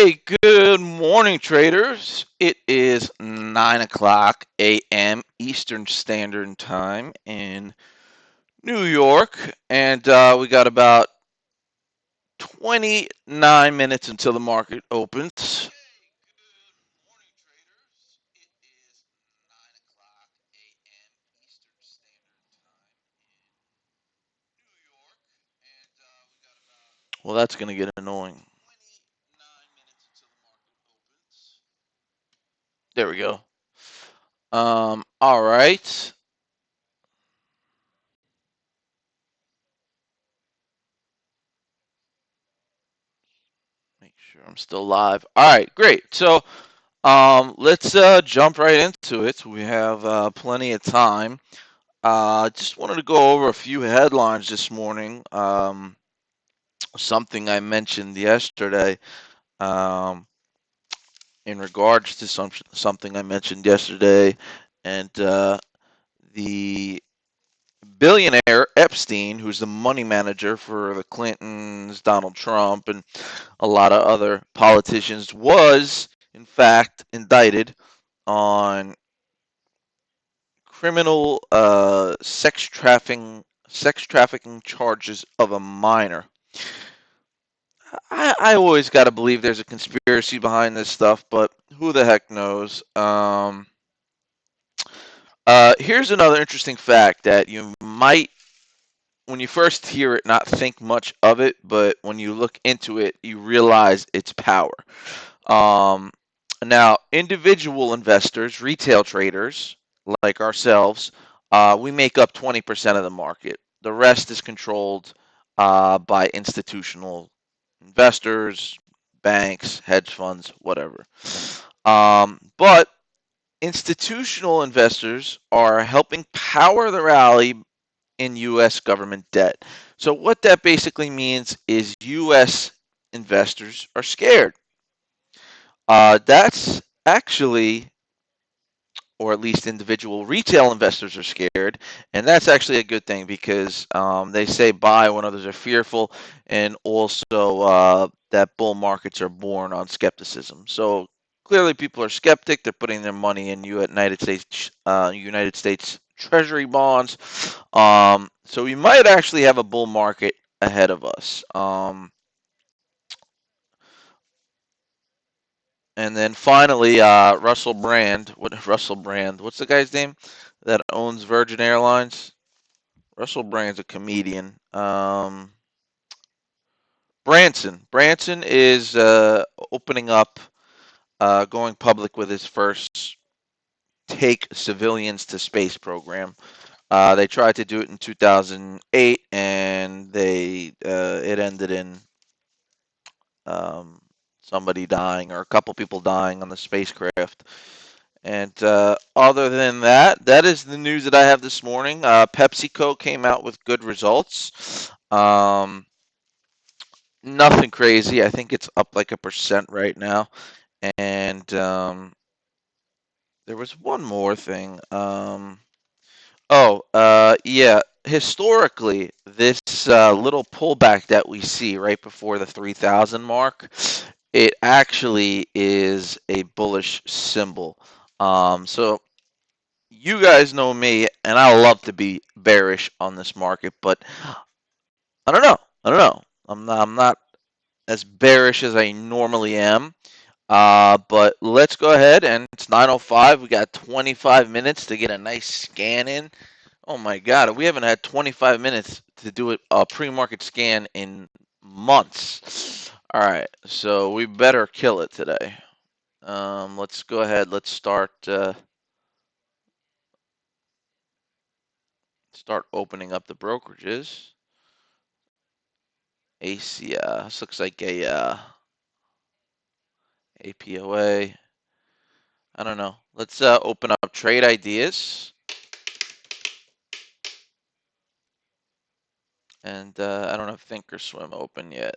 Hey, good morning, traders. It is 9 o'clock a.m. Eastern Standard Time in New York, and we got about 29 minutes until the market opens. Well, that's going to get annoying. There we go. All right. Make sure I'm still live. All right, great. So, let's jump right into it. We have plenty of time. Just wanted to go over a few headlines this morning. Something I mentioned yesterday, um, in regards to something I mentioned yesterday, and the billionaire Epstein, who's the money manager for the Clintons, Donald Trump, and a lot of other politicians, was in fact indicted on criminal sex trafficking charges of a minor. I always got to believe there's a conspiracy behind this stuff, but who the heck knows? Here's another interesting fact that you might, when you first hear it, not think much of it, but when you look into it, you realize its power. Um, Now, individual investors, retail traders like ourselves, we make up 20% of the market. The rest is controlled by institutional investors, banks, hedge funds, whatever. But institutional investors are helping power the rally in U.S. government debt. So, what that basically means is U.S. investors are scared. That's actually, or at least individual retail investors are scared, and that's actually a good thing because they say buy when others are fearful, and also that bull markets are born on skepticism. So clearly, people are skeptic. They're putting their money in United States Treasury bonds. So we might actually have a bull market ahead of us. And then finally, Russell Brand. What Russell Brand? What's the guy's name that owns Virgin Airlines? Russell Brand's a comedian. Branson. Branson is opening up, going public with his first take civilians to space program. They tried to do it in 2008, and it ended in um, somebody dying or a couple people dying on the spacecraft. And other than that, that is the news that I have this morning. PepsiCo came out with good results. Nothing crazy. I think it's up like 1% right now. And there was one more thing. Yeah. Historically, this little pullback that we see right before the 3,000 mark, it actually is a bullish symbol. So you guys know me, and I love to be bearish on this market, but I don't know. I don't know. I'm not as bearish as I normally am. But let's go ahead, and it's 9:05. We got 25 minutes to get a nice scan in. Oh my God, we haven't had 25 minutes to do a pre-market scan in months. All right, so we better kill it today. Let's go ahead. Let's start opening up the brokerages. This looks like a APOA. I don't know. Let's open up trade ideas. And I don't have Thinkorswim open yet.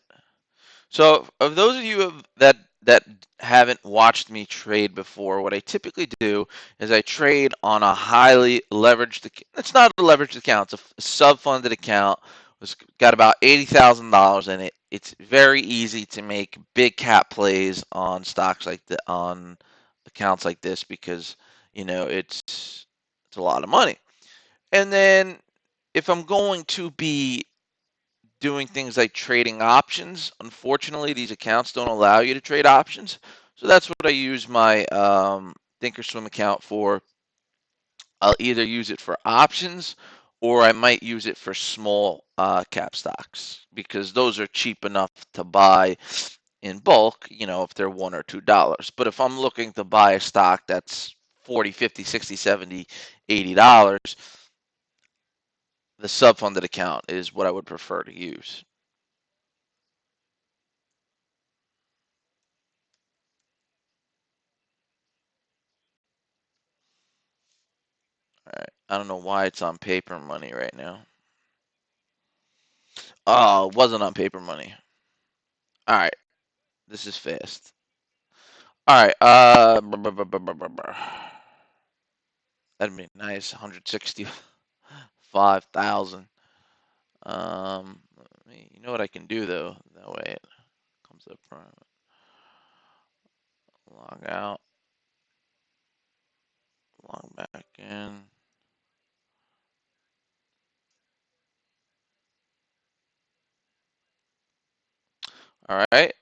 So, of those of you that haven't watched me trade before, what I typically do is I trade on a highly leveraged. It's not a leveraged account; it's a sub-funded account. It's got about $80,000 in it, it's very easy to make big cap plays on stocks like the on accounts like this because it's a lot of money. And then if I'm going to be doing things like trading options, unfortunately these accounts don't allow you to trade options. So that's what I use my Thinkorswim account for. I'll either use it for options or I might use it for small cap stocks because those are cheap enough to buy in bulk, if they're $1 or $2. But if I'm looking to buy a stock that's 40, 50, 60, 70, $80, the sub-funded account is what I would prefer to use. All right. I don't know why it's on paper money right now. Oh, it wasn't on paper money. All right. This is fast. All right. That'd be nice. 165,000. You know what I can do though? That way it comes up front. Log out. Log back in. All right.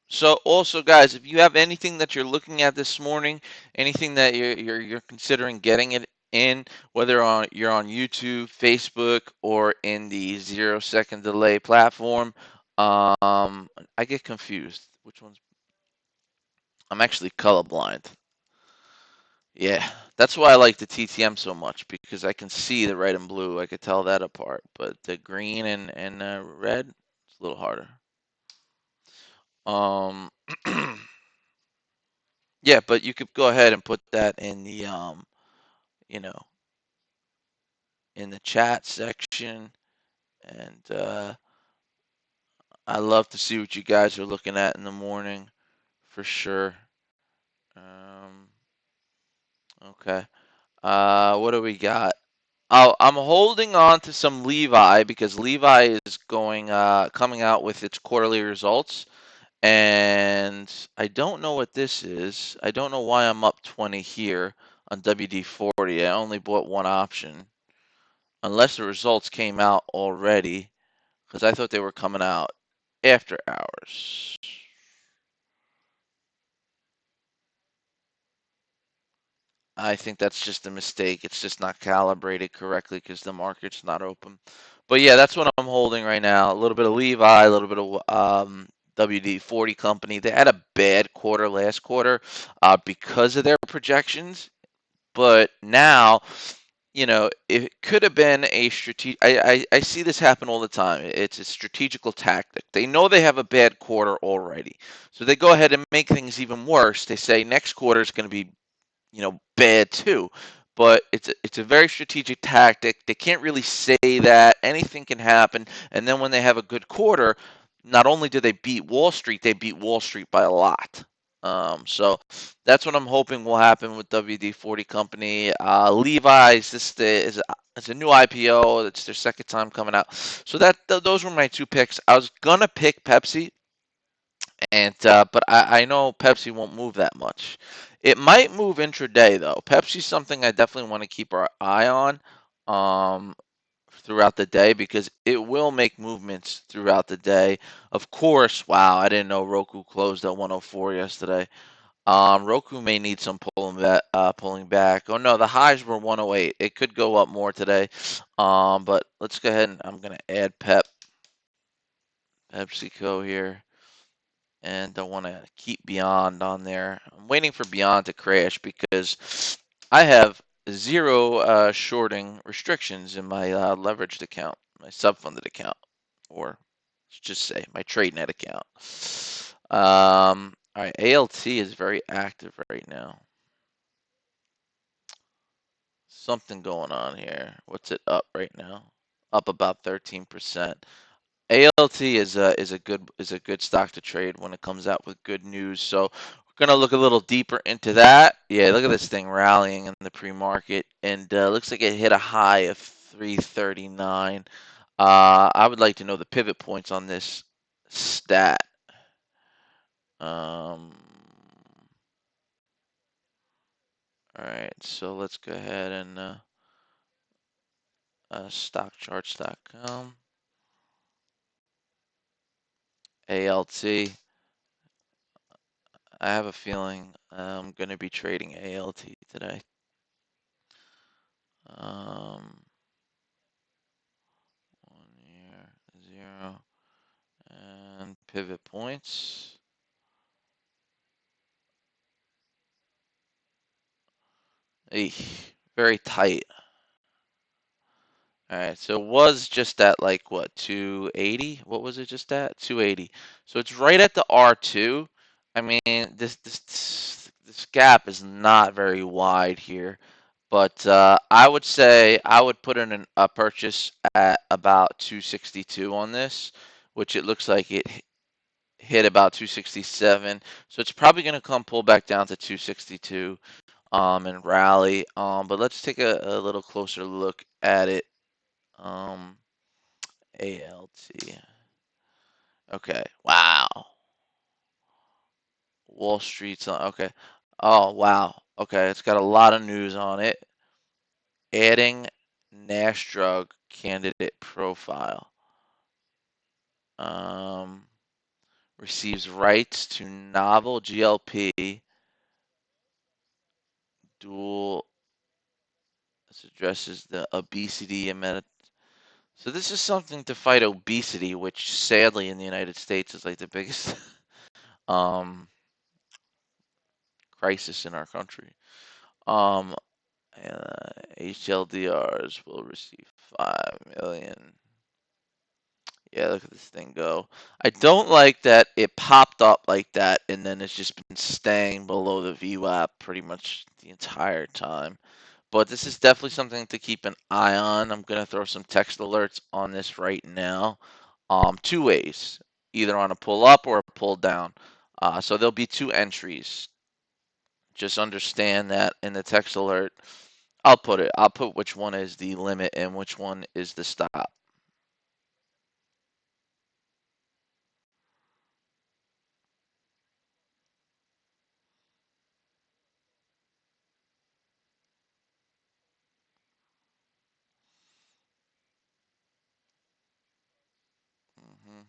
So also, guys, if you have anything that you're looking at this morning, anything that you're considering getting it in, whether you're on YouTube, Facebook, or in the 0 second delay platform, I get confused. Which one's? I'm actually colorblind. Yeah, that's why I like the TTM so much because I can see the red and blue. I could tell that apart, but the green and red, it's a little harder. Um, yeah, but you could go ahead and put that in the you know, in the chat section, and I love to see what you guys are looking at in the morning, for sure. Um, okay. What do we got? Oh, I'm holding on to some Levi because Levi is coming out with its quarterly results, and I don't know what this is. I don't know why I'm up 20 here on WD-40. I only bought one option, unless the results came out already, because I thought they were coming out after hours. I think that's just a mistake. It's just not calibrated correctly because the market's not open. But yeah, that's what I'm holding right now. A little bit of Levi, a little bit of WD-40 company. They had a bad quarter last quarter because of their projections, but now, it could have been a strategic. I see this happen all the time. It's a strategical tactic. They know they have a bad quarter already, so they go ahead and make things even worse. They say next quarter is going to be bad too. But it's a very strategic tactic. They can't really say that anything can happen. And then when they have a good quarter, not only do they beat Wall Street, they beat Wall Street by a lot. So that's what I'm hoping will happen with WD-40 Company. Levi's, it's a new IPO. It's their second time coming out. So those were my two picks. I was gonna pick Pepsi, and but I know Pepsi won't move that much. It might move intraday though. Pepsi's something I definitely want to keep our eye on um, throughout the day because it will make movements throughout the day. Of course, wow, I didn't know Roku closed at 104 yesterday. Roku may need some pulling back. Oh no, the highs were 108. It could go up more today. But let's go ahead and I'm gonna add PepsiCo here. And don't want to keep Beyond on there. I'm waiting for Beyond to crash because I have zero shorting restrictions in my leveraged account, my sub-funded account, or let's just say my TradeNet account. All right, ALT is very active right now. Something going on here. What's it up right now? Up about 13%. ALT is a good stock to trade when it comes out with good news. So we're gonna look a little deeper into that. Yeah, look at this thing rallying in the pre-market, and looks like it hit a high of 339. I would like to know the pivot points on this stat. All right, so let's go ahead and stockcharts.com, ALT. I have a feeling I'm going to be trading ALT today. 1 year, 0, and pivot points. Very tight. All right, so it was just at like what, 280? What was it just at? 280. So it's right at the R2. I mean, this gap is not very wide here, but I would say I would put in a purchase at about 262 on this, which it looks like it hit about 267. So it's probably going to come pull back down to 262 and rally. But let's take a little closer look at it. ALT. Okay. Wow. Wall Street's on. Okay. Oh, wow. Okay. It's got a lot of news on it. Adding NASH drug candidate profile. Um, receives rights to novel GLP dual. This addresses the obesity and so this is something to fight obesity, which sadly in the United States is like the biggest um, crisis in our country. Um, HLDRs will receive 5 million. Yeah, look at this thing go. I don't like that it popped up like that and then it's just been staying below the VWAP pretty much the entire time. But this is definitely something to keep an eye on. I'm going to throw some text alerts on this right now. Two ways, either on a pull up or a pull down. So there'll be two entries. Just understand that in the text alert, I'll put which one is the limit and which one is the stop. Mhm.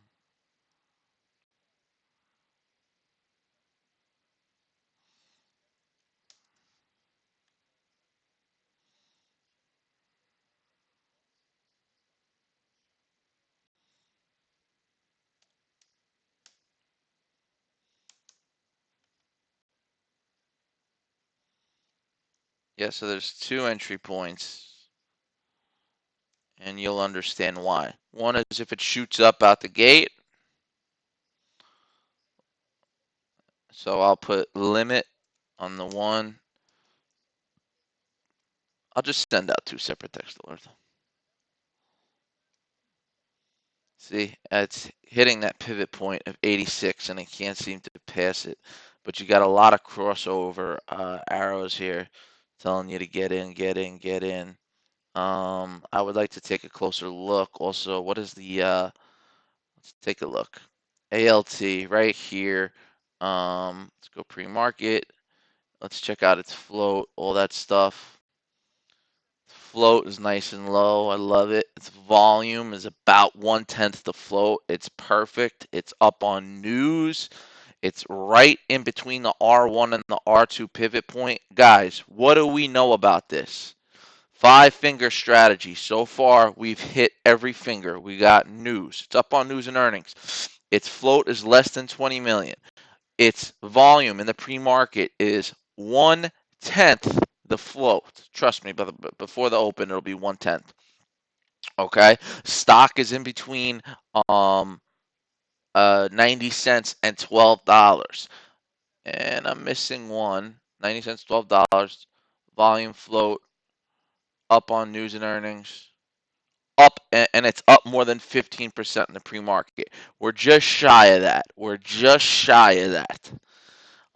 Yeah, so there's two entry points, and you'll understand why. One is if it shoots up out the gate, so I'll put limit on the one. I'll just send out two separate text alerts. See, it's hitting that pivot point of 86, and I can't seem to pass it. But you got a lot of crossover arrows here telling you to get in, get in, get in. I would like to take a closer look. Also, what is the let's take a look. ALT right here. Let's go pre-market. Let's check out its float, all that stuff. Float is nice and low. I love it. Its volume is about 1/10 the float. It's perfect. It's up on news. It's right in between the R1 and the R2 pivot point. Guys, what do we know about this? Five-finger strategy. So far, we've hit every finger. We got news. It's up on news and earnings. Its float is less than 20 million. Its volume in the pre-market is 1/10 the float. Trust me, before the open, it'll be 1/10. Okay, stock is in between 90 cents and $12, and I'm missing one. 90 cents, $12. Volume float up on news and earnings. Up and it's up more than 15% in the pre-market. We're just shy of that. We're just shy of that.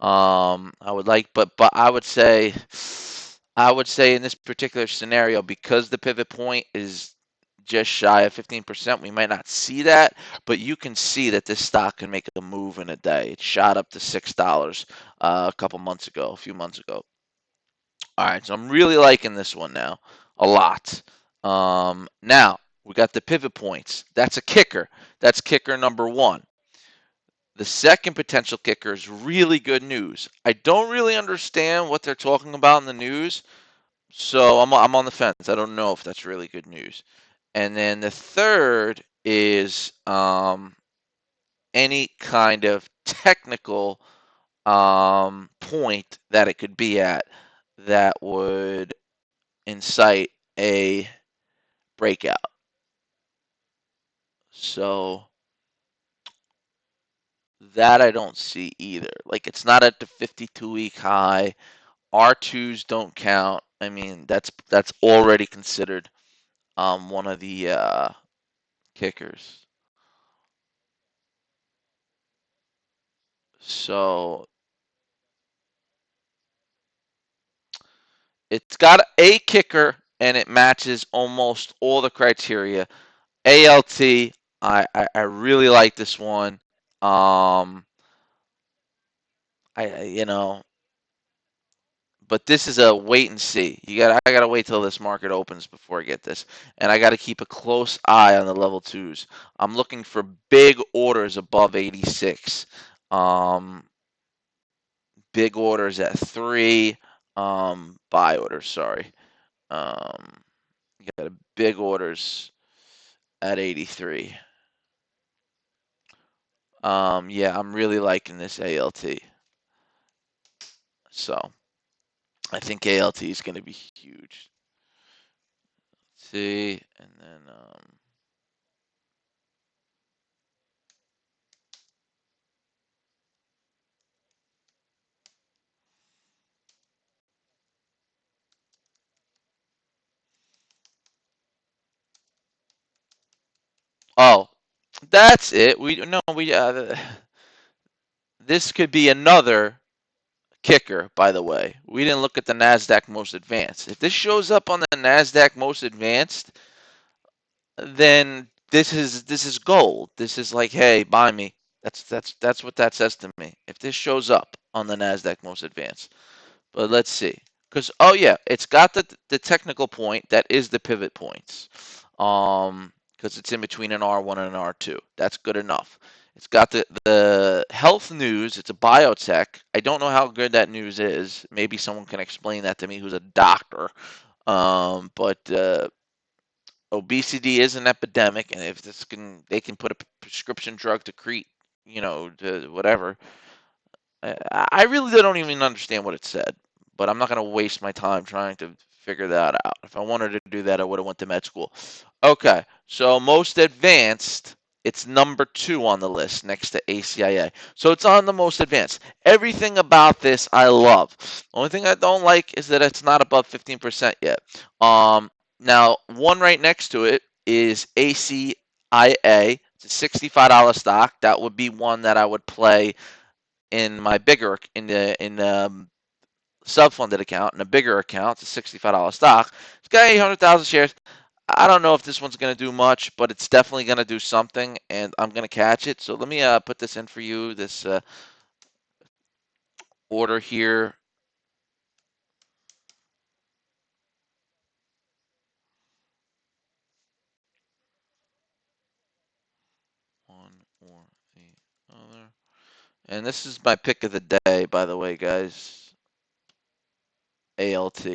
I would like, but I would say in this particular scenario, because the pivot point is just shy of 15%. We might not see that, but you can see that this stock can make a move in a day. It shot up to $6 a few months ago. All right, so I'm really liking this one now, a lot. Now we got the pivot points. That's a kicker. That's kicker number one. The second potential kicker is really good news. I don't really understand what they're talking about in the news, so I'm on the fence. I don't know if that's really good news. And then the third is any kind of technical point that it could be at that would incite a breakout. So that I don't see either. Like it's not at the 52-week high. R2s don't count. I mean, that's already considered one of the kickers. So it's got a kicker and it matches almost all the criteria. ALT, I really like this one. You know, but this is a wait and see. I gotta wait till this market opens before I get this, and I gotta keep a close eye on the level twos. I'm looking for big orders above 86. Um, Big orders at 3. Buy orders, sorry. You got a big orders at 83. Yeah, I'm really liking this ALT. So I think ALT is going to be huge. Let's see, and then oh, that's it. We no, we this could be another kicker. By the way, we didn't look at the Nasdaq Most Advanced. If this shows up on the Nasdaq Most Advanced, then this is gold. This is like, hey, buy me. That's what that says to me. If this shows up on the Nasdaq Most Advanced, but let's see, because oh yeah, it's got the technical point that is the pivot points, because it's in between an R1 and an R2. That's good enough. It's got the health news. It's a biotech. I don't know how good that news is. Maybe someone can explain that to me who's a doctor. But obesity is an epidemic, and if they can put a prescription drug to treat, to whatever. I really don't even understand what it said, but I'm not going to waste my time trying to figure that out. If I wanted to do that, I would have went to med school. Okay, so most advanced, it's number 2 on the list next to ACIA. So it's on the most advanced. Everything about this I love. The only thing I don't like is that it's not above 15% yet. Now, one right next to it is ACIA. It's a $65 stock. That would be one that I would play in my bigger in the sub-funded account. In a bigger account, it's a $65 stock. It's got 800,000 shares. I don't know if this one's going to do much, but it's definitely going to do something, and I'm going to catch it. So let me put this in for you, this order here. One or the other. And this is my pick of the day, by the way, guys. ALT.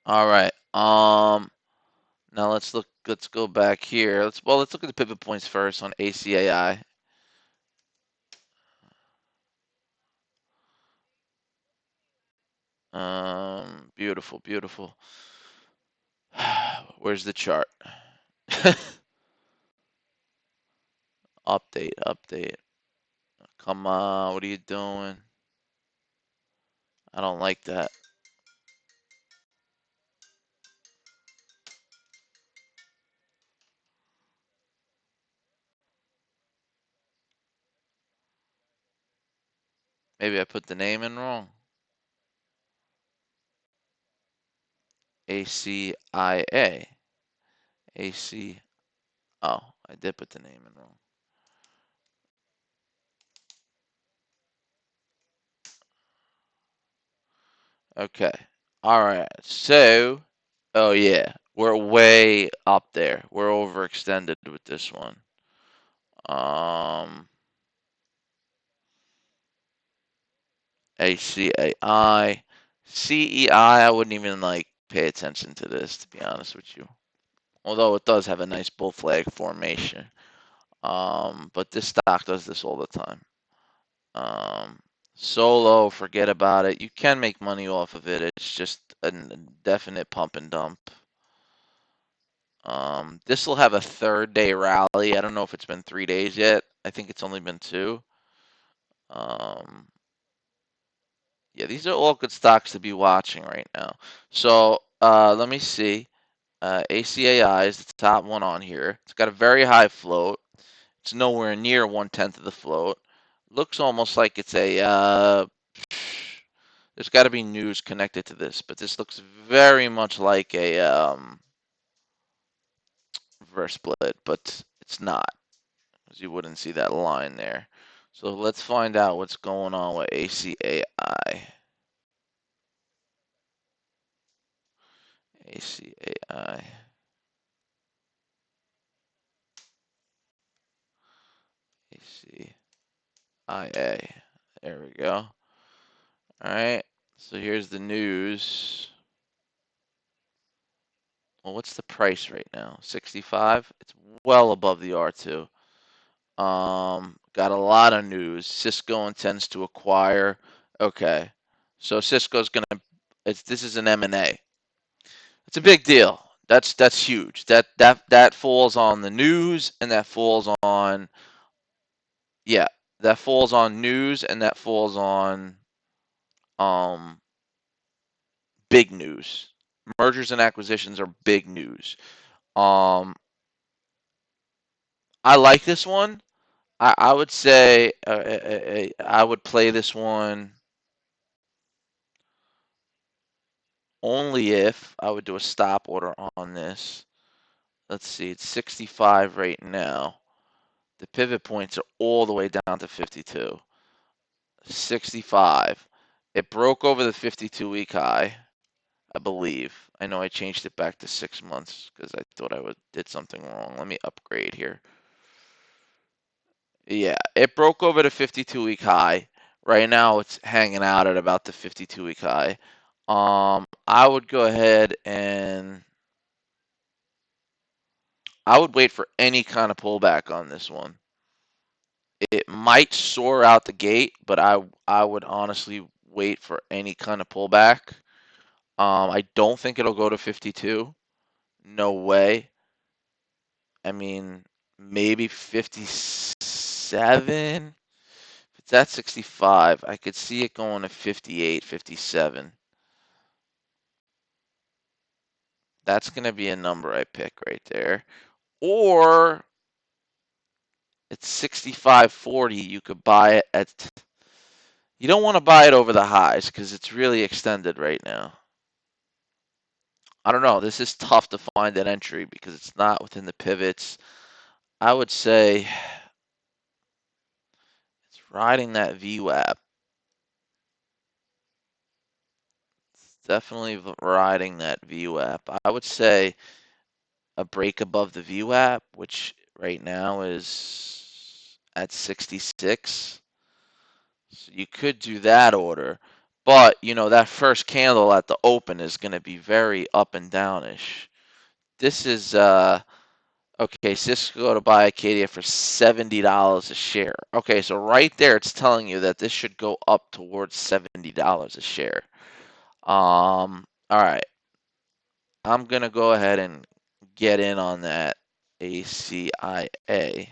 All right. Now let's look. Let's go back here. Let's look at the pivot points first on ACAI. Beautiful, beautiful. Where's the chart? Update, update. Come on, what are you doing? I don't like that. Maybe I put the name in wrong. ACIA. AC. Oh, I did put the name in wrong. Okay. All right. So, oh yeah, we're way up there. We're overextended with this one. Um, ACAI, CEI. I wouldn't even like pay attention to this, to be honest with you. Although it does have a nice bull flag formation. But this stock does this all the time. Um, Solo, forget about it. You can make money off of it. It's just a definite pump and dump. This will have a third day rally. I don't know if it's been 3 days yet. I think it's only been two. Um, yeah, these are all good stocks to be watching right now. So let me see. ACAI is the top one on here. It's got a very high float. It's nowhere near 1/10 of the float. Looks almost like it's a. There's got to be news connected to this, but this looks very much like a reverse split, but it's not, because you wouldn't see that line there. So let's find out what's going on with ACAI. ACAI. ACIA. There we go. All right. So here's the news. Well, what's the price right now? 65? It's well above the R2. Got a lot of news. Cisco intends to acquire. Okay. So Cisco's gonna. This is an M&A. It's a big deal. That's huge. That falls on the news, and that falls on, yeah, that falls on news, and that falls on um big news. Mergers and acquisitions are big news. Um, I like this one. I would say I would play this one only if I would do a stop order on this. Let's see, it's 65 right now. The pivot points are all the way down to 52. 65. It broke over the 52-week high, I believe. I know I changed it back to 6 months because I thought I did something wrong. Let me upgrade here. Yeah, it broke over the 52-week high. Right now, it's hanging out at about the 52-week high. I would go ahead and I would wait for any kind of pullback on this one. It might soar out the gate, but I would honestly wait for any kind of pullback. I don't think it'll go to 52. No way. I mean, maybe 57. If it's at 65, I could see it going to 58, 57. That's going to be a number I pick right there. Or it's 65.40. You could buy it at. You don't want to buy it over the highs because it's really extended right now. I don't know. This is tough to find an entry because it's not within the pivots. I would say it's riding that VWAP. It's definitely riding that VWAP. I would say a break above the VWAP, which right now is at 66. So you could do that order. But, that first candle at the open is going to be very up and downish. This is okay, Cisco to buy Acadia for $70 a share. Okay, so right there it's telling you that this should go up towards $70 a share. All right. I'm gonna go ahead and get in on that ACIA.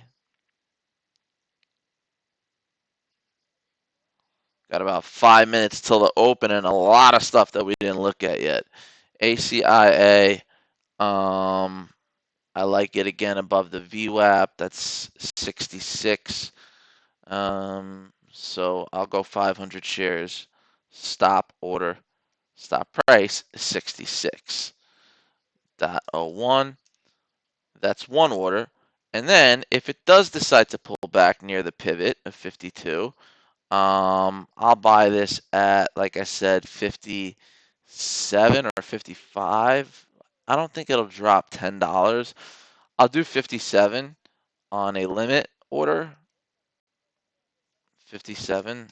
Got about 5 minutes till the open and a lot of stuff that we didn't look at yet. ACIA, I like it again above the VWAP. That's 66. So I'll go 500 shares. Stop order. Stop price is 66. 0.01. That's one order. And then if it does decide to pull back near the pivot of 52, I'll buy this at, like I said, 57 or 55. I don't think it'll drop $10. I'll do 57 on a limit order, 57,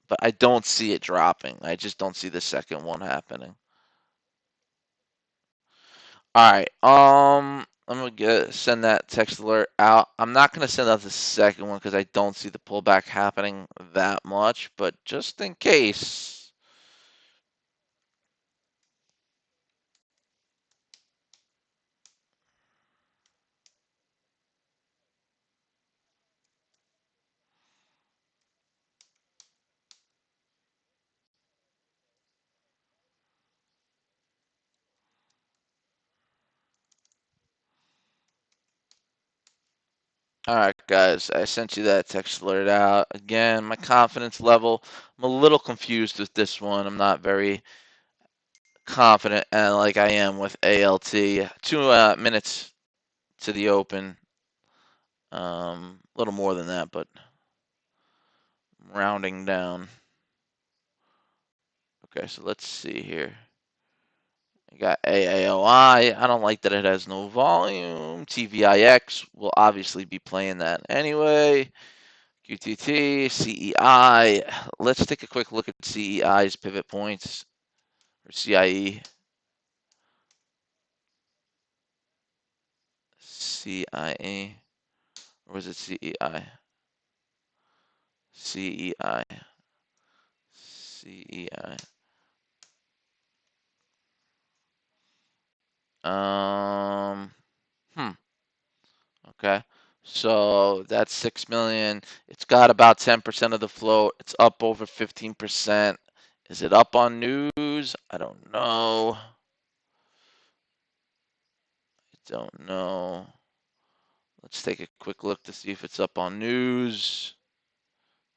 but I don't see it dropping. I just don't see the second one happening. All right. I'm gonna send that text alert out. I'm not gonna send out the second one because I don't see the pullback happening that much, but just in case. All right, guys, I sent you that text alert out. Again, my confidence level, I'm a little confused with this one. I'm not very confident like I am with ALT. 2 minutes to the open. A little more than that, but rounding down. Okay, so let's see here. You got AAOI. I don't like that it has no volume. TVIX will obviously be playing that anyway. QTT, CEI. Let's take a quick look at CEI's pivot points, or CIE. CIE. Or was it CEI? CEI. CEI. Um, hmm. Okay. So that's 6 million. It's got about 10% of the float. It's up over 15%. Is it up on news? I don't know. I don't know. Let's take a quick look to see if it's up on news.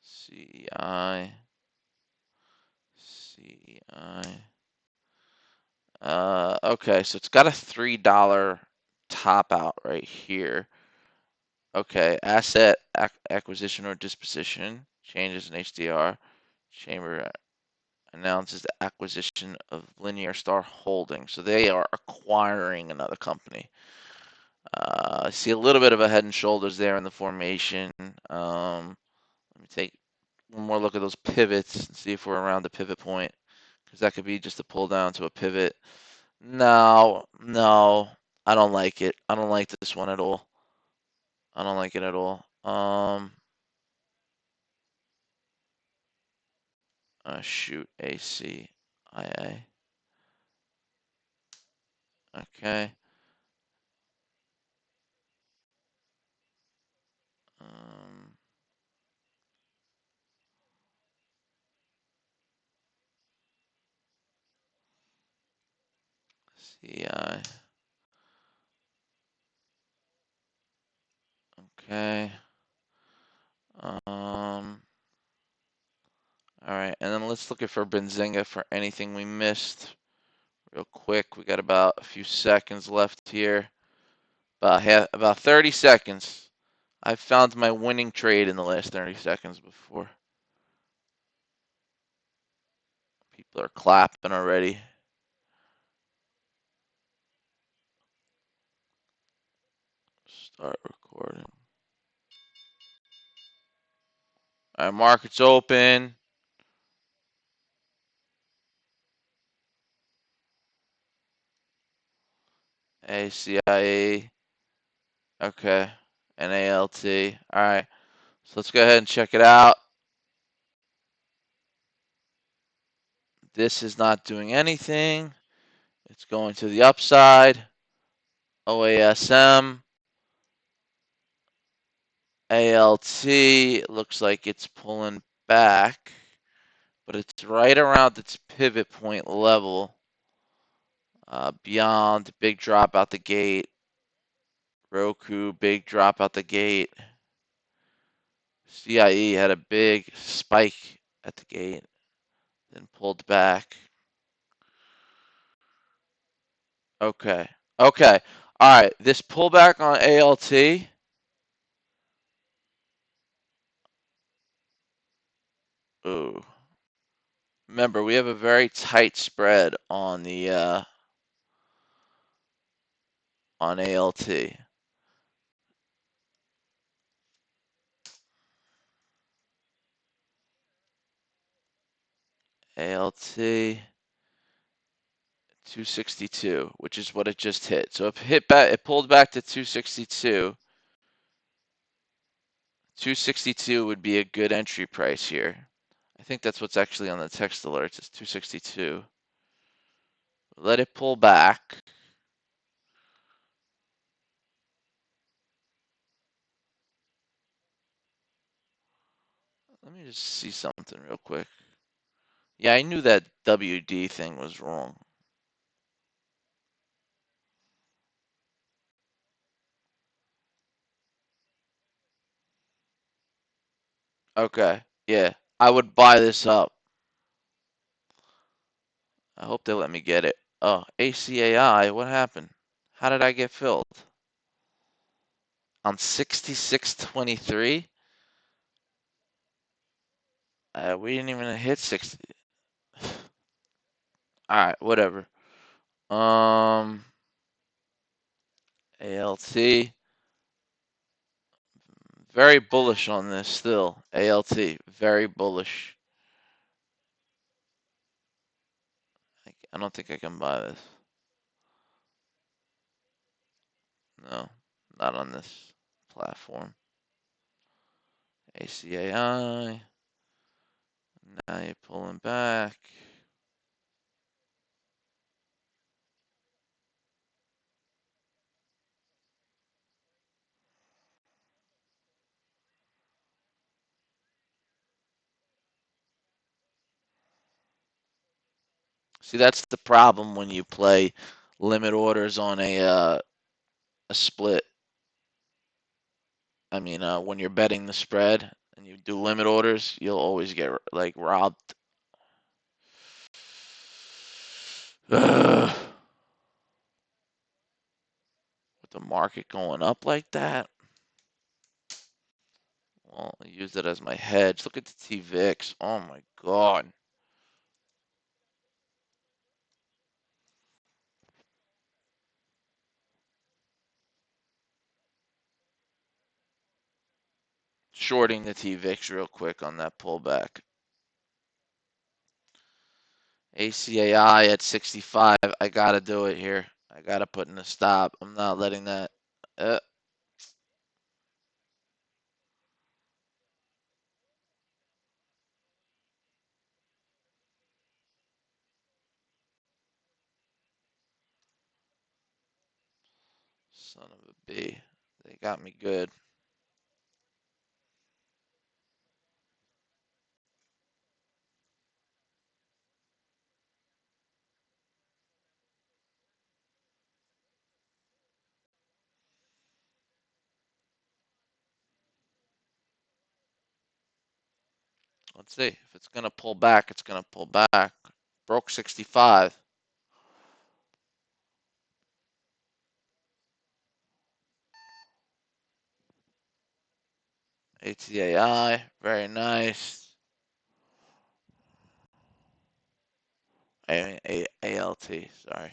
CEI. CEI. Okay, so it's got a $3 top out right here. Okay, asset acquisition or disposition, changes in HDR. Chamber announces the acquisition of Linear Star Holdings. So they are acquiring another company. I see a little bit of a head and shoulders there in the formation. Let me take one more look at those pivots and see if we're around the pivot point, because that could be just a pull down to a pivot. No, no, I don't like it. I don't like this one at all. I don't like it at all. Shoot, ACIA. Okay. Um, CI. Okay. All right, and then let's look at for Benzinga for anything we missed real quick. We got about a few seconds left here. About 30 seconds. I found my winning trade in the last 30 seconds before. People are clapping already. Start recording. All right, market's open. ACIE. Okay. NALT. All right. So let's go ahead and check it out. This is not doing anything. It's going to the upside. OASM. ALT looks like it's pulling back, but it's right around its pivot point level. Beyond, big drop out the gate. Roku, big drop out the gate. CIE had a big spike at the gate, then pulled back. Okay. Okay. All right. This pullback on ALT. Ooh. Remember, we have a very tight spread on the on ALT. ALT 262, which is what it just hit. So if it hit back, it pulled back to 262. 262 would be a good entry price here. I think that's what's actually on the text alerts. It's 262. Let it pull back. Let me just see something real quick. Yeah, I knew that WD thing was wrong. Okay, yeah, I would buy this up. I hope they let me get it. Oh, ACAI, what happened? How did I get filled? On 66.23? We didn't even hit 60. Alright, whatever. ALT. Very bullish on this still. ALT, very bullish. I don't think I can buy this. No, not on this platform. ACAI. Now you're pulling back. See, that's the problem when you play limit orders on a split. I mean, when you're betting the spread and you do limit orders, you'll always get like robbed. With the market going up like that, well, I use it as my hedge. Look at the TVIX. Oh my God. Shorting the TVIX real quick on that pullback. ACAI at 65. I gotta do it here. I gotta put in a stop. I'm not letting that. Uh, Son of a B. They got me good. Let's see. If it's gonna pull back, it's gonna pull back. Broke 65. ATAI, very nice. ALT, sorry.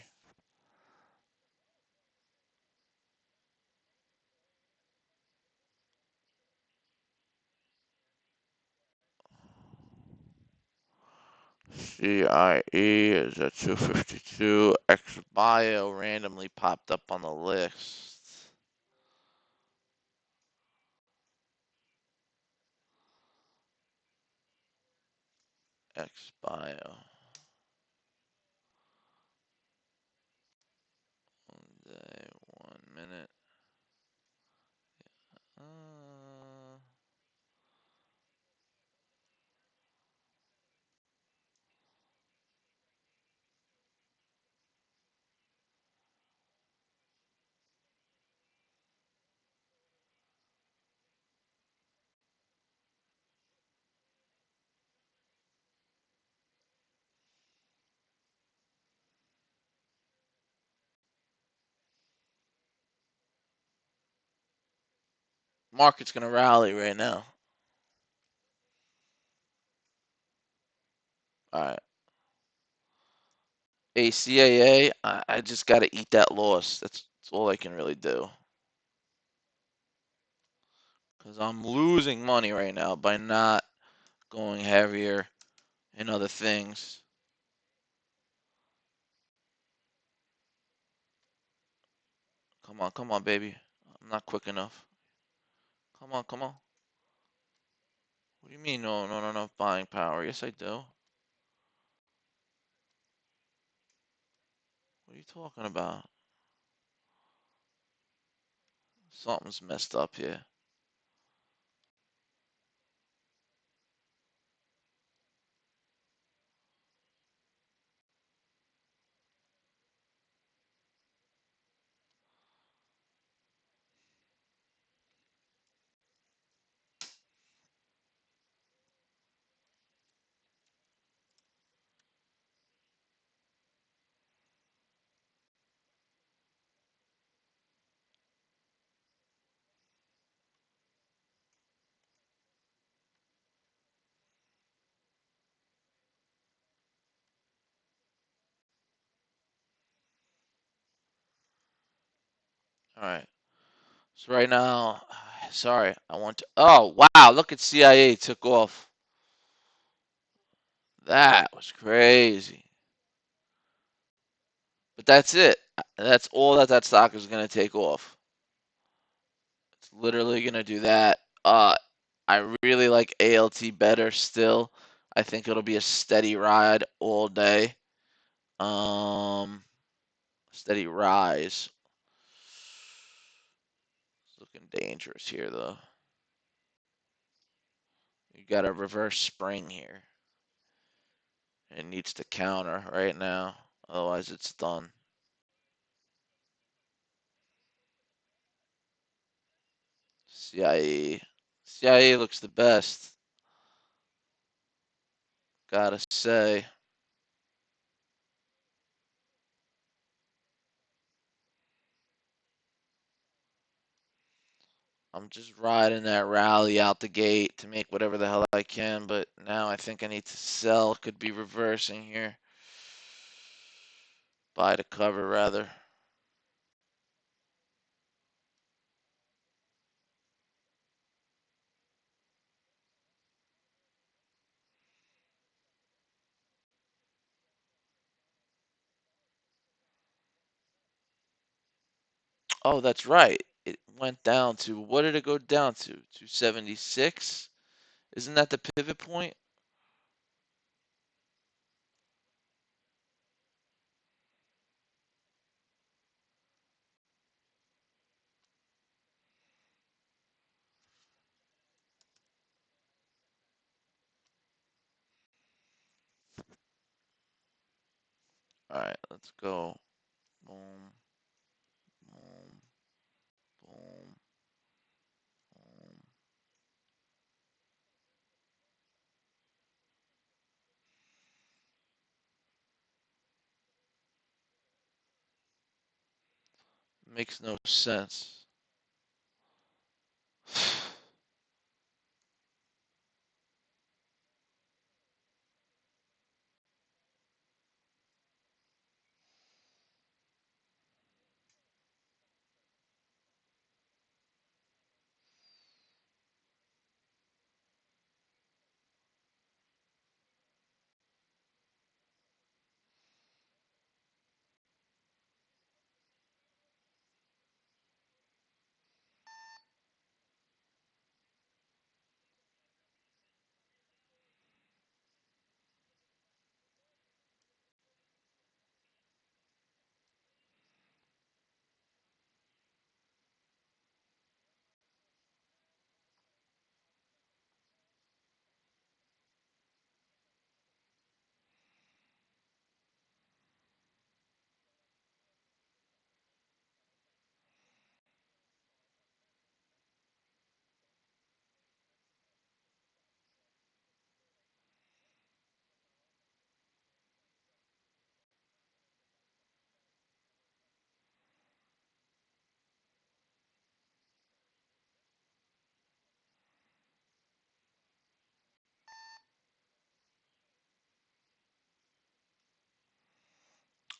CIE is at 252. XBio randomly popped up on the list. XBio. 1 minute. Uh, Market's gonna rally right now. All right. ACAA, I just got to eat that loss. That's all I can really do. Because I'm losing money right now by not going heavier in other things. Come on, baby. I'm not quick enough. Come on, come on. What do you mean, no buying power? Yes, I do. What are you talking about? Something's messed up here. All right. So right now, sorry, I want to. Oh, wow, look at CIA took off. That was crazy. But that's it. That's all that that stock is going to take off. It's literally going to do that. I really like ALT better still. I think it'll be a steady ride all day. Um, Steady rise. It's looking dangerous here though. You got a reverse spring here. It needs to counter right now. Otherwise it's done. CIA. CIA looks the best. Gotta say. I'm just riding that rally out the gate to make whatever the hell I can, but now I think I need to sell. Could be reversing here. Buy to cover, rather. Oh, that's right. It went down to, what did it go down to? 276? Isn't that the pivot point? All right, let's go. Boom, boom, boom, boom. Makes no sense.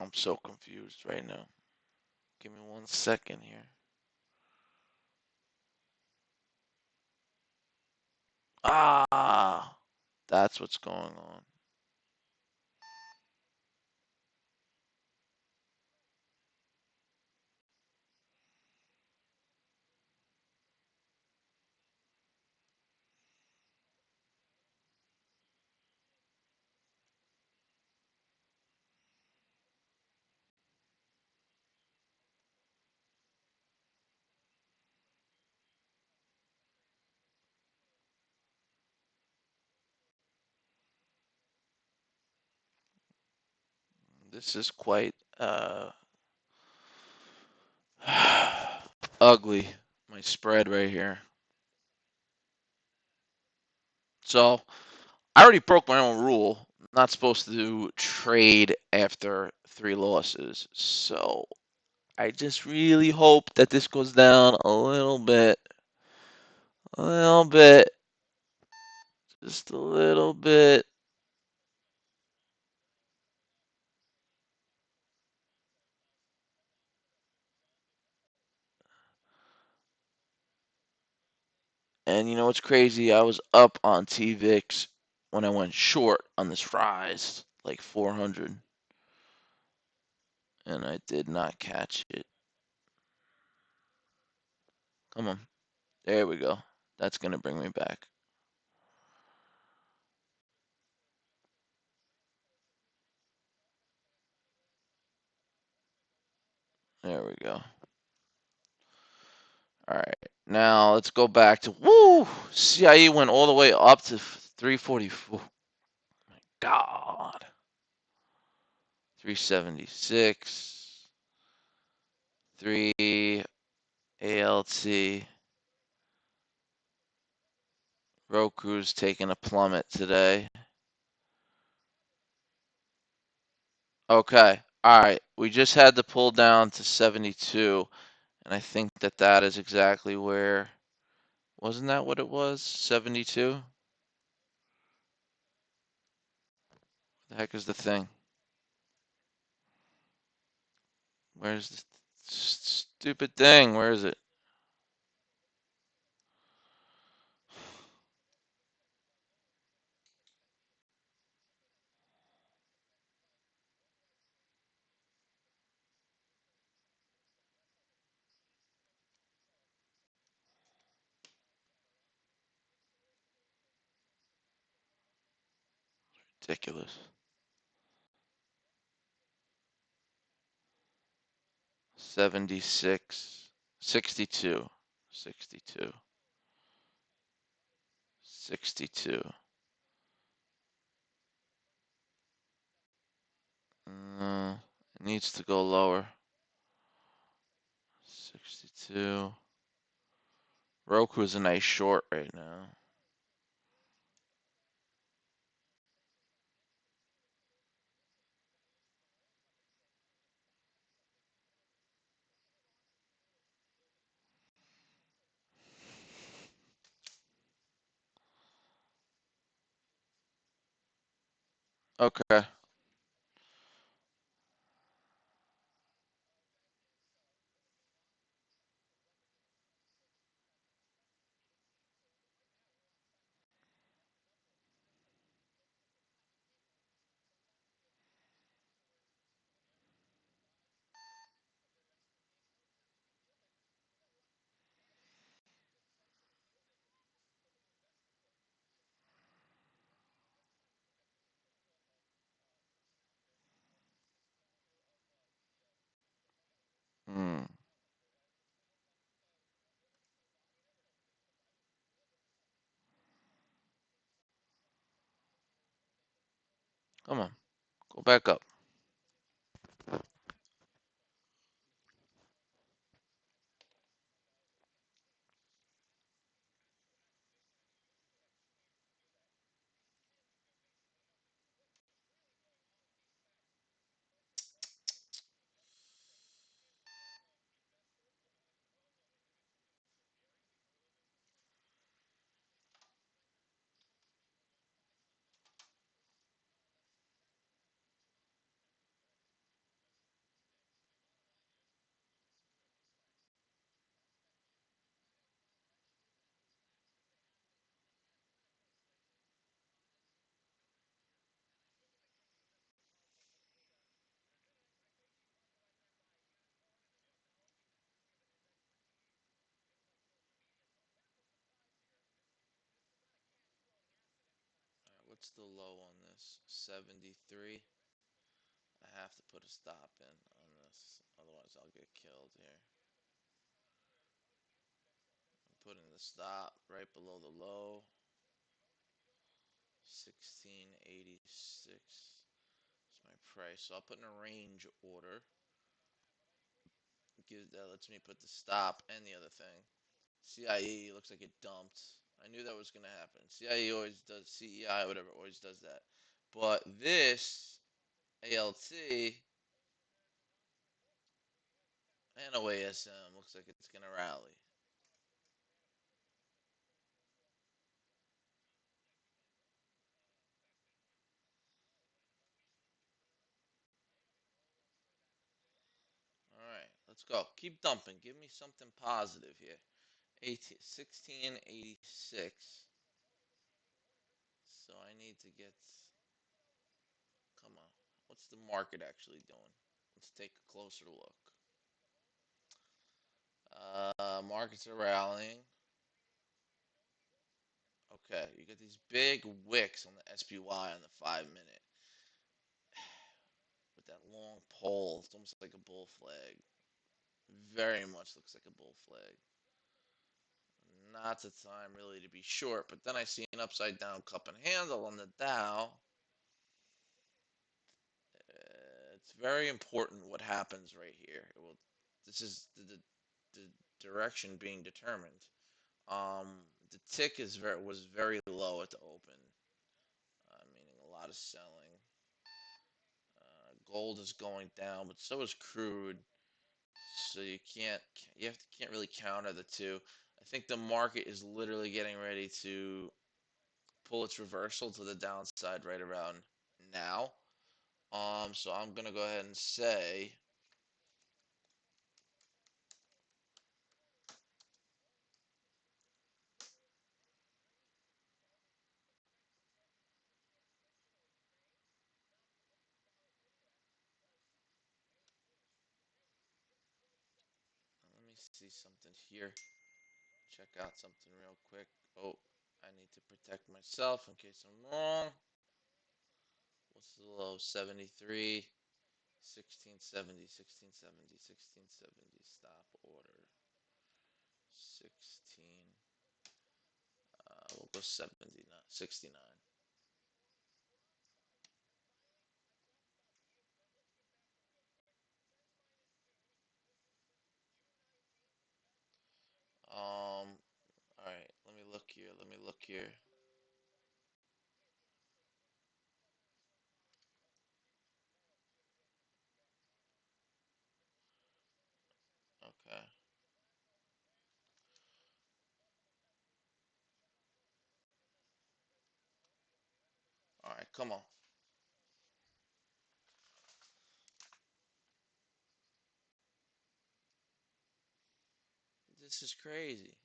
I'm so confused right now. Give me 1 second here. Ah, that's what's going on. This is quite ugly. My spread right here. So I already broke my own rule. I'm not supposed to trade after 3 losses. So I just really hope that this goes down a little bit. A little bit. Just a little bit. And you know what's crazy? I was up on TVIX when I went short on this rise, like 400, and I did not catch it. Come on. There we go. That's going to bring me back. There we go. All right. Now let's go back to woo. CIE went all the way up to 344. My God. 376. 3 ALT. Roku's taking a plummet today. Okay. All right. We just had to pull down to 72, and I think that that is exactly where. Wasn't that what it was? 72? The heck is the thing? Where's the stupid thing? Where is it? Ridiculous. 76, 62, 62, 62. It needs to go lower. 62. Roku's a nice short right now. Okay. Hmm. Come on. Go back up. What's the low on this? 73. I have to put a stop in on this, otherwise I'll get killed here. I'm putting the stop right below the low. 1686 is my price. So I'll put in a range order. That lets me put the stop and the other thing. CIE looks like it dumped. I knew that was going to happen. CIE always does, CEI, whatever, always does that. But this ALT and OASM looks like it's going to rally. All right, let's go. Keep dumping. Give me something positive here. 1686. So I need to get. Come on. What's the market actually doing? Let's take a closer look. Markets are rallying. Okay, you get these big wicks on the SPY on the 5 minute with that long pole. It's almost like a bull flag. Very much looks like a bull flag. Not the time really to be short, but then I see an upside down cup and handle on the Dow. It's very important what happens right here. This is the direction being determined. The tick was very low at the open, meaning a lot of selling. Gold is going down, but so is crude. So can't really counter the two. I think the market is literally getting ready to pull its reversal to the downside right around now. So I'm gonna go ahead and say let me see something here. Check out something real quick. Oh, I need to protect myself in case I'm wrong. What's the low? 73, 1670, 1670, 1670. Stop order. 16. We'll go 79, 69. All right. Let me look here. Let me look here. Okay. All right. Come on. This is crazy.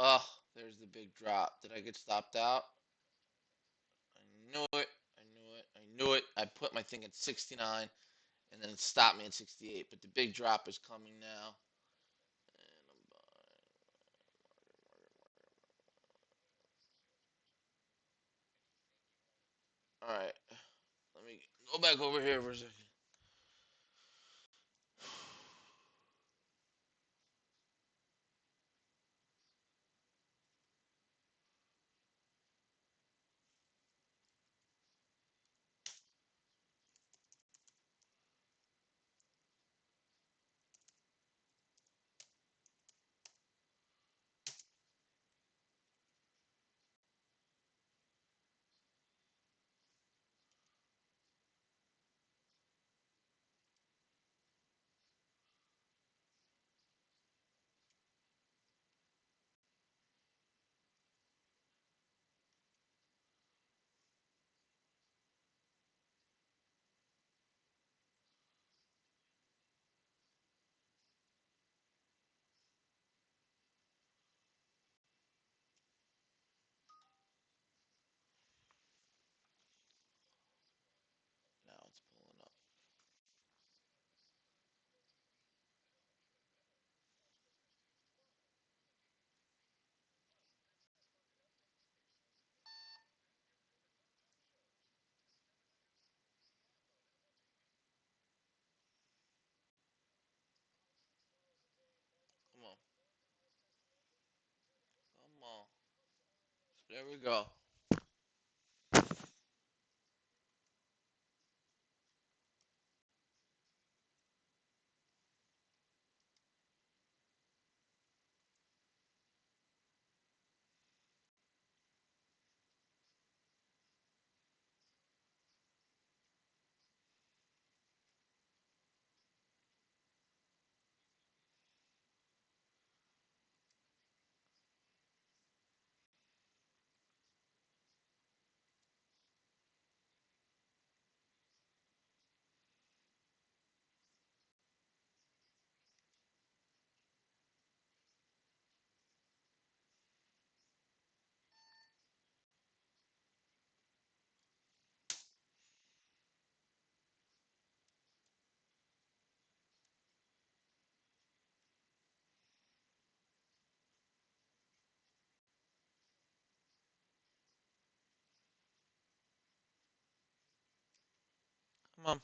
Oh, there's the big drop. Did I get stopped out? I knew it. I knew it. I knew it. I put my thing at 69. and then it stopped me at 68. But the big drop is coming now. And I'm buying. All right, let me go back over here for a second. Now it's pulling up. Come on, come on. There we go. Come on.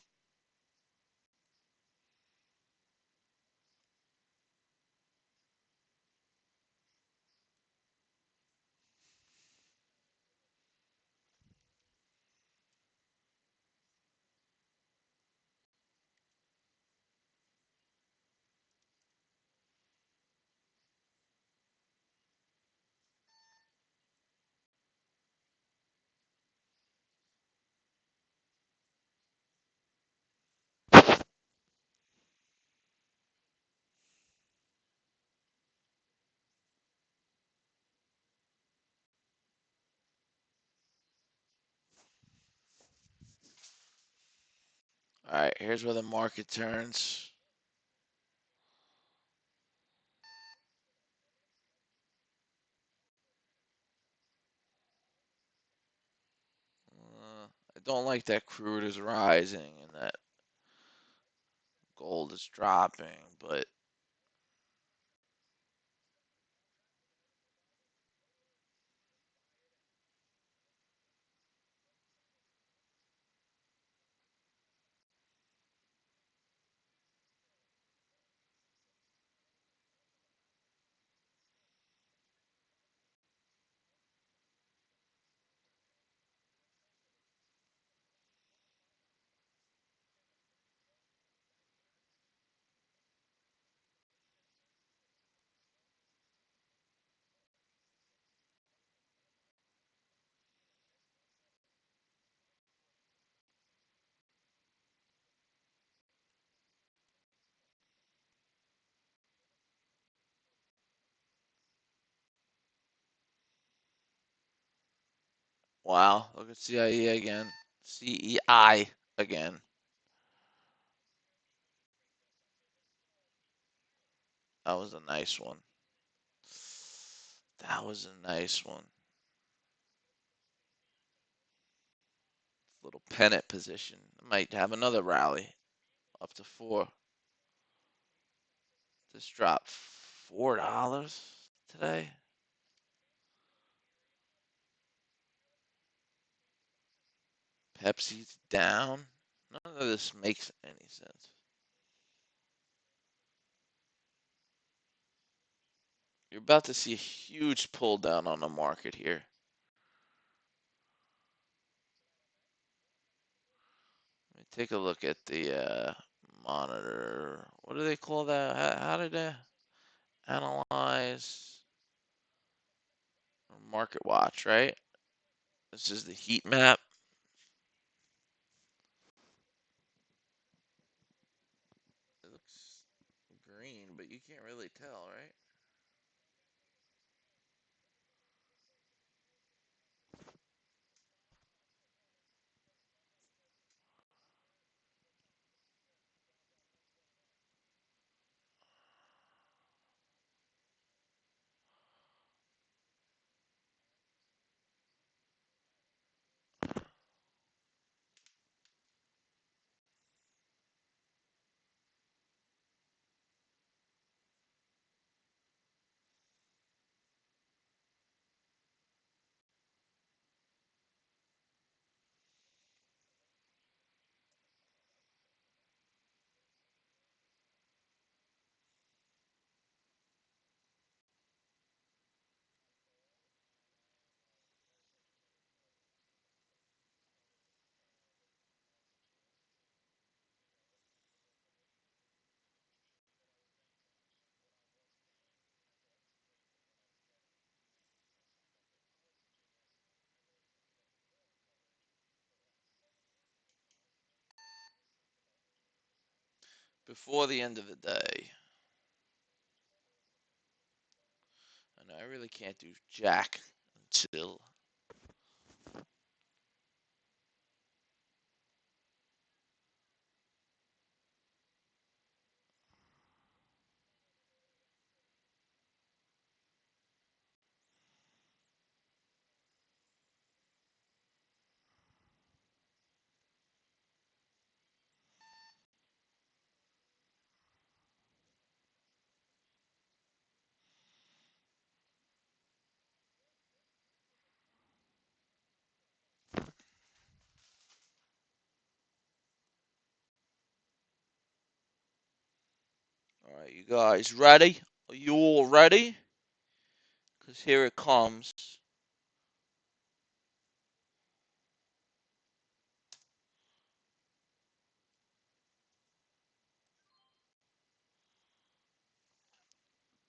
All right, here's where the market turns. I don't like that crude is rising and that gold is dropping, but wow, look at CIE again. CEI again. That was a nice one. That was a nice one. Little pennant position. Might have another rally. up to 4. This dropped $4 today. Pepsi's down. None of this makes any sense. You're about to see a huge pull down on the market here. Let me take a look at the monitor. What do they call that? How did they analyze market watch, right? This is the heat map. It looks green, but you can't really tell, right? Before the end of the day. And I really can't do jack until all right, you guys ready? Are you all ready? Because here it comes.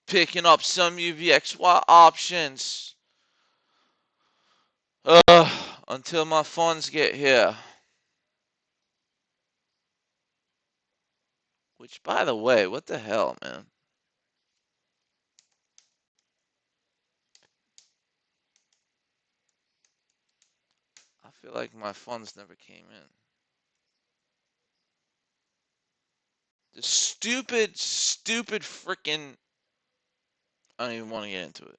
Picking up some UVXY options. Until my funds get here. Which, by the way, what the hell, man? I feel like my funds never came in. The stupid freaking. I don't even want to get into it.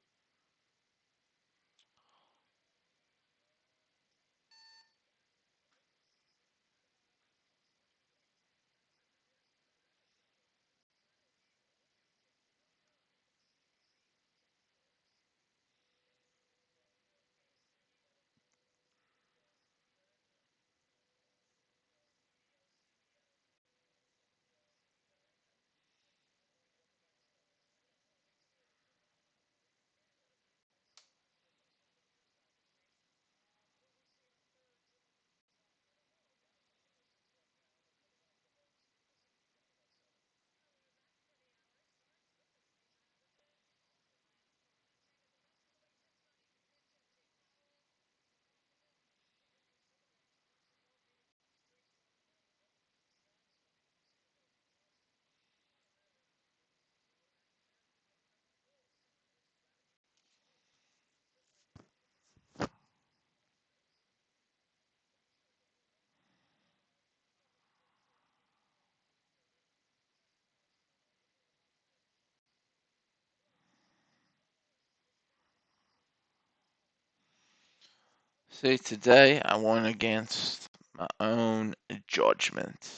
See, today I went against my own judgment.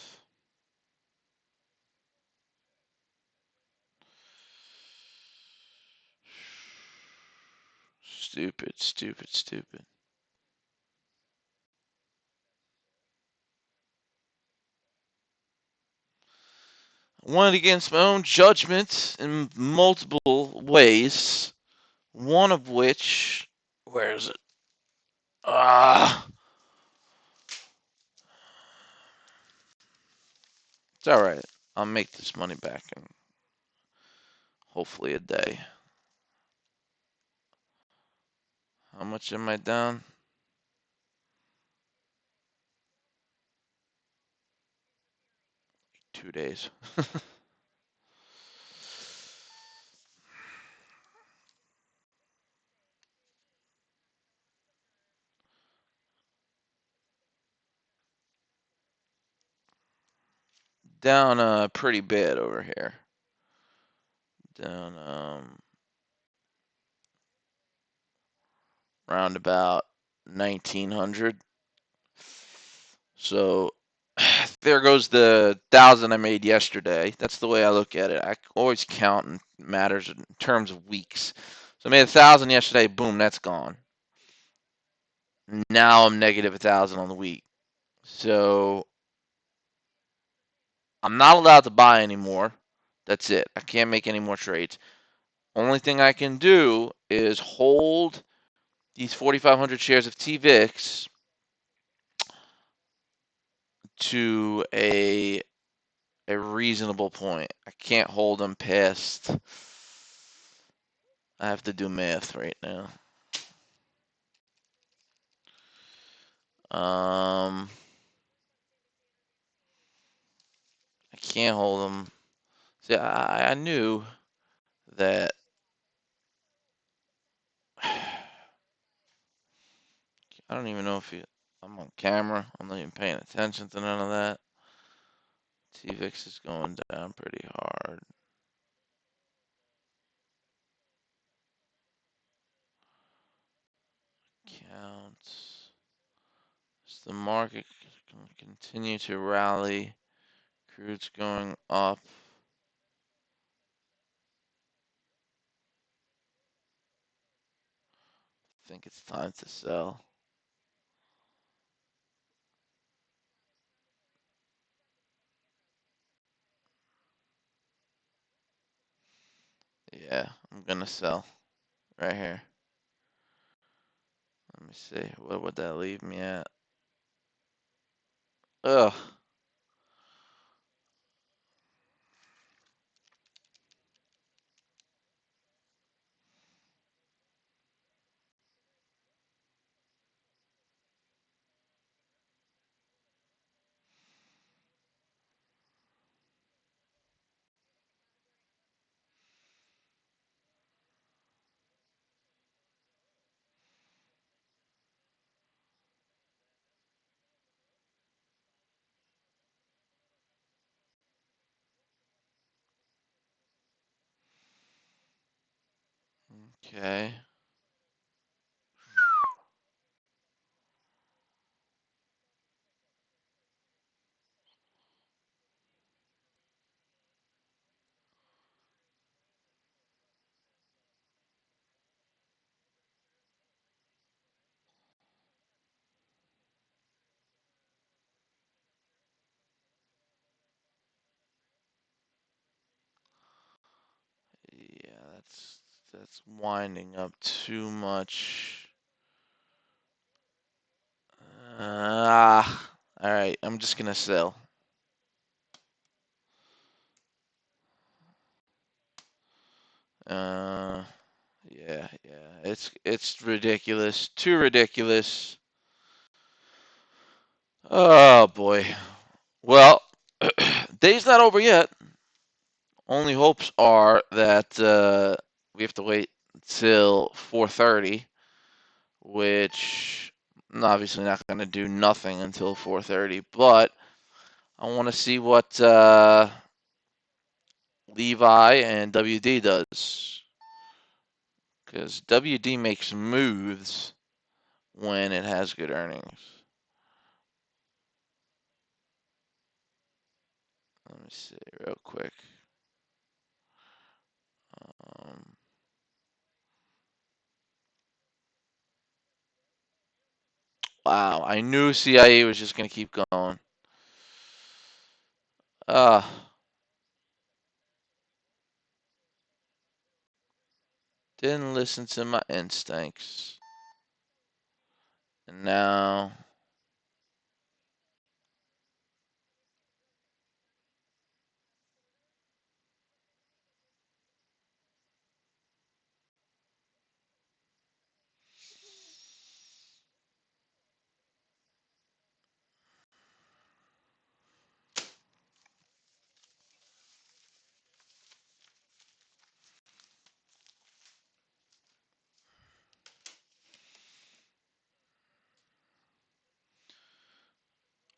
Stupid, stupid, stupid. Went against my own judgment in multiple ways. One of which, where is it? Ah, it's all right. I'll make this money back in hopefully a day. How much am I down? 2 days. Down pretty bad over here. Down around about 1900. So there goes the 1,000 I made yesterday. That's the way I look at it. I always count in matters in terms of weeks. So I made 1,000 yesterday. Boom, that's gone. Now I'm negative 1,000 on the week. So I'm not allowed to buy anymore. That's it. I can't make any more trades. Only thing I can do is hold these 4,500 shares of TVIX to a reasonable point. I can't hold them past. I have to do math right now. I can't hold them. See, I knew that. I don't even know if I'm on camera. I'm not even paying attention to none of that. TVIX is going down pretty hard. Counts. Is the market going to continue to rally? Crude's going up. I think it's time to sell. Yeah, I'm gonna sell right here. Let me see. What would that leave me at? Ugh. Okay. Yeah, that's winding up too much. All right. I'm just gonna sell. Uh, yeah. It's ridiculous. Too ridiculous. Oh boy. Well, day's not over yet. Only hopes are that we have to wait till 4:30, which I'm obviously not going to do nothing until 4:30. But I want to see what Levi and WD does, because WD makes moves when it has good earnings. Let me see real quick. Um, I knew CIE was just going to keep going. Uh, didn't listen to my instincts. And now,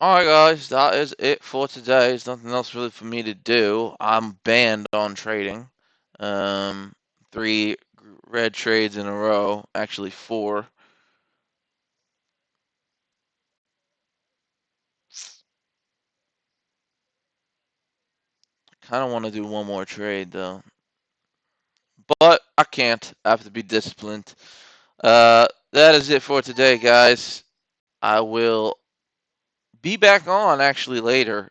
alright guys, that is it for today. There's nothing else really for me to do. I'm banned on trading. Um, 3 red trades in a row. Actually 4. Kind of want to do one more trade though. But I can't. I have to be disciplined. That is it for today, guys. I will be back on actually later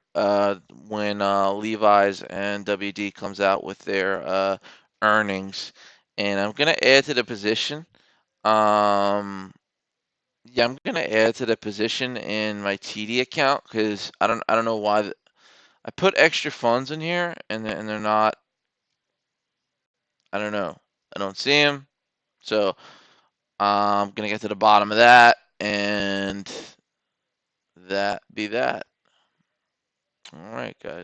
when Levi's and WD comes out with their earnings, and I'm gonna add to the position. Um, yeah, I'm gonna add to the position in my TD account because I don't know why I put extra funds in here and they're not. I don't know. I don't see them, so I'm gonna get to the bottom of that and that be that. All right, guys.